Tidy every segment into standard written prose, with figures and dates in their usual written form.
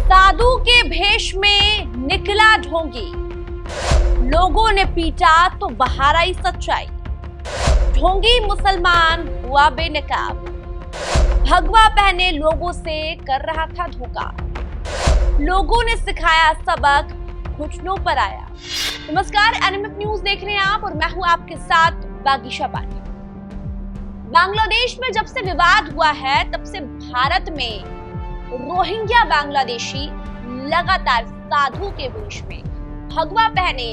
साधु के भेष में निकला ढोंगी, लोगों ने पीटा तो बाहर आई सच्चाई। ढोंगी मुसलमान हुआ बेनकाब, भगवा पहने लोगों से कर रहा था धोखा। लोगों ने सिखाया सबक, घुटनों पर आया। नमस्कार, एनएमएफ न्यूज देख रहे हैं आप और मैं हूं आपके साथ बागीशा पांडे। बांग्लादेश में जब से विवाद हुआ है तब से भारत में रोहिंग्या बांग्लादेशी लगातार साधु के वेश में भगवा पहने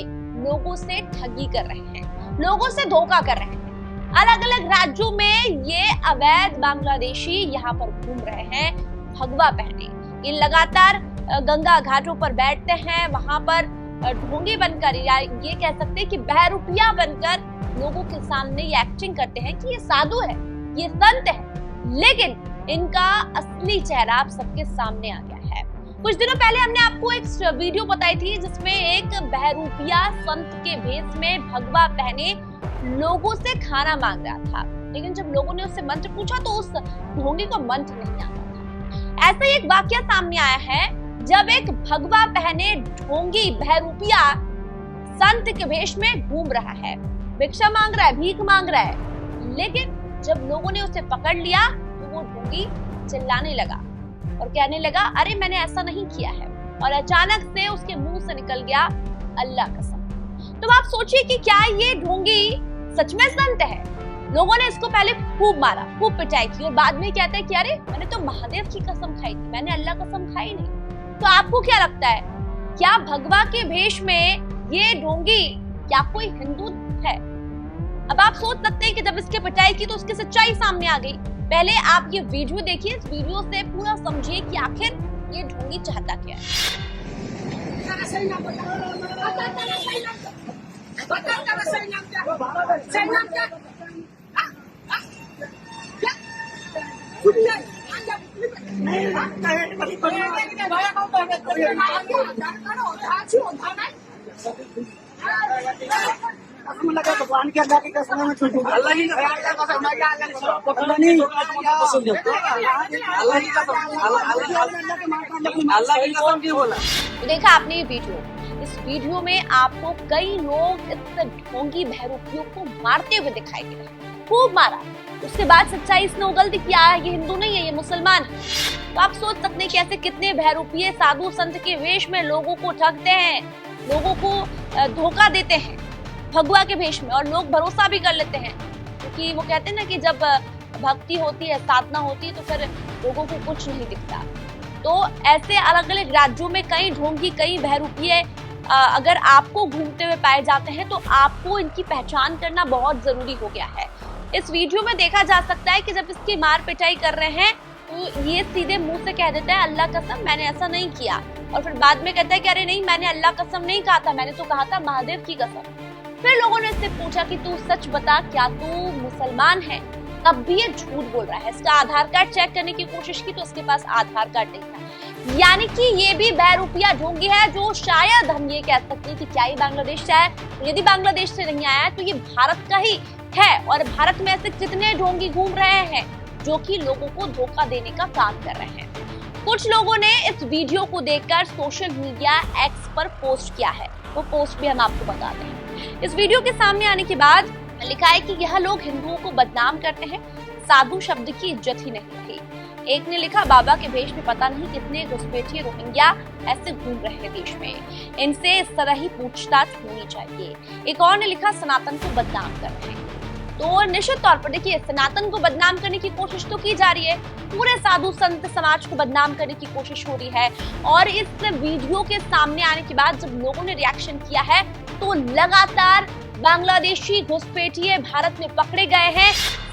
लोगों से ठगी कर रहे हैं, लोगों से धोखा कर रहे हैं। अलग अलग राज्यों में ये अवैध बांग्लादेशी यहाँ पर घूम रहे हैं भगवा पहने। ये लगातार गंगा घाटों पर बैठते हैं, वहां पर ढोंगी बनकर या ये कह सकते हैं कि बहरूपिया बनकर लोगों के सामने ये एक्टिंग करते हैं कि ये साधु है, ये संत है, लेकिन इनका असली चेहरा आप सबके सामने आ गया है। कुछ दिनों पहले हमने आपको एक वीडियो बताई थी जिसमें एक बहरूपिया संत के भेष में भगवा पहने लोगों से खाना मांग रहा था, लेकिन जब लोगों ने उससे मंत्र पूछा तो उस ढोंगी को मंत्र नहीं आता था। ऐसा ही एक वाकया सामने आया है जब एक भगवा पहने ढोंगी बहरूपिया संत के भेष में घूम रहा है, भिक्षा मांग रहा है, भीख मांग रहा है, लेकिन जब लोगों ने उसे पकड़ लिया तो वो ढोंगी चिल्लाने लगा और कहने लगा, अरे मैंने ऐसा नहीं किया है। और अचानक से उसके मुंह से निकल गया, अल्लाह कसम। तो आप सोचिए कि क्या ये ढोंगी सच में संत है? लोगों ने इसको पहले खूब मारा, खूब पिटाई की और बाद में कहता है कि अरे मैंने तो महादेव की कसम खाई थी, मैंने अल्लाह कसम खाई नहीं। तो आपको क्या लगता है, क्या भगवा के भेष में ये ढोंगी क्या कोई हिंदू है? अब आप सोच सकते हैं कि जब इसके पिटाई की तो उसकी सच्चाई सामने आ गई। पहले आप ये वीडियो देखिए, इस वीडियो से पूरा समझिए कि आखिर ये ढोंगी चाहता क्या है। भगवान के अल्लाह की कसम में छोटू अल्लाह की कसम क्यों बोला? देखा आपने ये वीडियो, इस वीडियो में आपको कई लोग इस ढोंगी बहरूपियों को मारते हुए दिखाई दे रहे, खूब मारा। उसके बाद सच्चाई इसने उगल दी कि ये हिंदू नहीं है, ये मुसलमान है। तो आप सोच सकते हैं कि ऐसे कितने बहरूपिये साधु संत के वेश में लोगों को ठगते हैं, लोगों को धोखा देते हैं भगवा के भेष में, और लोग भरोसा भी कर लेते हैं क्योंकि वो कहते हैं ना कि जब भक्ति होती है, साधना होती है तो फिर लोगों को कुछ नहीं दिखता। तो ऐसे अलग अलग राज्यों में कई ढोंगी, कई बहरूपिये अगर आपको घूमते हुए पाए जाते हैं तो आपको इनकी पहचान करना बहुत जरूरी हो गया है। इस वीडियो में देखा जा सकता है कि जब इसकी मार पिटाई कर रहे हैं तो ये सीधे मुंह से कह देता है, अल्लाह कसम मैंने ऐसा नहीं किया, और फिर बाद में कहता है कि अरे नहीं मैंने अल्लाह कसम नहीं कहा था, मैंने तो कहा था महादेव की कसम। फिर लोगों ने इससे पूछा कि तू सच बता, क्या तू मुसलमान है? तब भी ये झूठ बोल रहा है। इसका आधार कार्ड चेक करने की कोशिश की तो इसके पास आधार कार्ड नहीं था। यानी कि ये भी बहरूपिया ढोंगी है जो शायद हम ये कह सकते हैं कि क्या ये बांग्लादेश से है। यदि बांग्लादेश से नहीं आया तो ये भारत का ही है, और भारत में ऐसे कितने ढोंगी घूम रहे हैं जो कि लोगों को धोखा देने का काम कर रहे हैं। कुछ लोगों ने इस वीडियो को देखकर सोशल मीडिया एक्स पर पोस्ट किया है, वो पोस्ट भी हम आपको बता दें। इस वीडियो के सामने आने के बाद लिखा है कि यह लोग हिंदुओं को बदनाम करते हैं, साधु शब्द की इज्जत ही नहीं रही। एक ने लिखा, बाबा के भेष में पता नहीं कितने घुसपैठिए रोहिंग्या ऐसे घूम रहे हैं देश में, इनसे इस तरह ही पूछताछ होनी चाहिए। एक और ने लिखा, सनातन को बदनाम कर रहे हैं। तो निश्चित तौर पर देखिए, सनातन को बदनाम करने की कोशिश तो की जा रही है, पूरे साधु संत समाज को बदनाम करने की कोशिश हो रही है। और इस वीडियो के सामने आने के बाद जब लोगों ने रिएक्शन किया है तो लगातार बांग्लादेशी घुसपैठिए भारत में पकड़े गए हैं।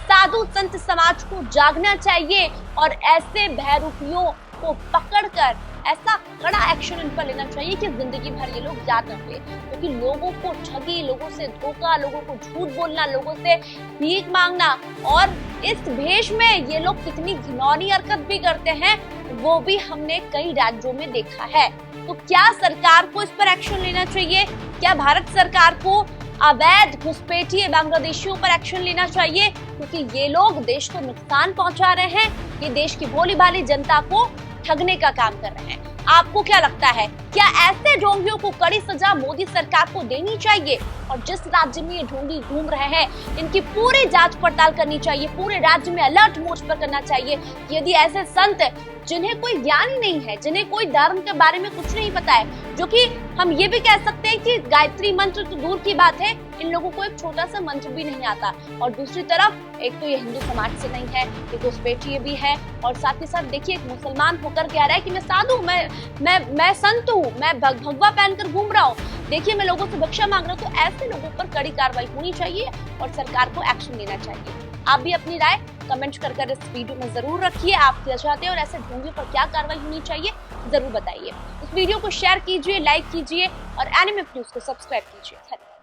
साधु संत समाज को जागना चाहिए और ऐसे बहरूपियों को पकड़कर ऐसा कड़ा एक्शन इन पर लेना चाहिए कि जिंदगी भर ये लोग याद रखें, क्योंकि लोगों को ठगी, लोगों से धोखा, लोगों को झूठ बोलना, लोगों से भीख मांगना, और इस भेष में ये लोग कितनी घिनौनी हरकत भी करते हैं वो भी हमने कई राज्यों में देखा है। तो क्या सरकार को इस पर एक्शन लेना चाहिए? क्या भारत सरकार को अवैध घुसपैठिए बांग्लादेशियों पर एक्शन लेना चाहिए, क्योंकि ये लोग देश को नुकसान पहुंचा रहे हैं, ये देश की भोली भाली जनता को ठगने का काम कर रहे हैं। आपको क्या लगता है, क्या ऐसे ढोंगियों को कड़ी सजा मोदी सरकार को देनी चाहिए? और जिस राज्य में ये ढोंगी घूम रहे हैं, इनकी पूरी जांच पड़ताल करनी चाहिए, पूरे राज्य में अलर्ट मोड पर करना चाहिए। यदि ऐसे संत जिन्हें कोई ज्ञान ही नहीं है, जिन्हें कोई धर्म के बारे में कुछ नहीं पता है, जो कि हम ये भी कह सकते हैं कि गायत्री मंत्र तो दूर की बात है, इन लोगों को एक छोटा सा मंत्र भी नहीं आता, और दूसरी तरफ एक तो ये हिंदू समाज से नहीं है, ये घुसपैठिए भी है, और साथ ही साथ देखिए एक मुसलमान होकर कह रहा है कि मैं साधु, मैं संत हूँ, मैं भगवा पहनकर घूम रहा हूँ, देखिए मैं लोगों से भिक्षा मांग रहा हूँ। तो ऐसे लोगों पर कड़ी कार्रवाई होनी चाहिए और सरकार को एक्शन लेना चाहिए। आप भी अपनी राय कमेंट कर इस वीडियो में जरूर रखिए। आप क्या चाहते हैं और ऐसे ढोंगियों पर क्या कार्रवाई होनी चाहिए जरूर बताइए। इस वीडियो को शेयर कीजिए, लाइक कीजिए और एनिमे न्यूज को सब्सक्राइब कीजिए। धन्यवाद।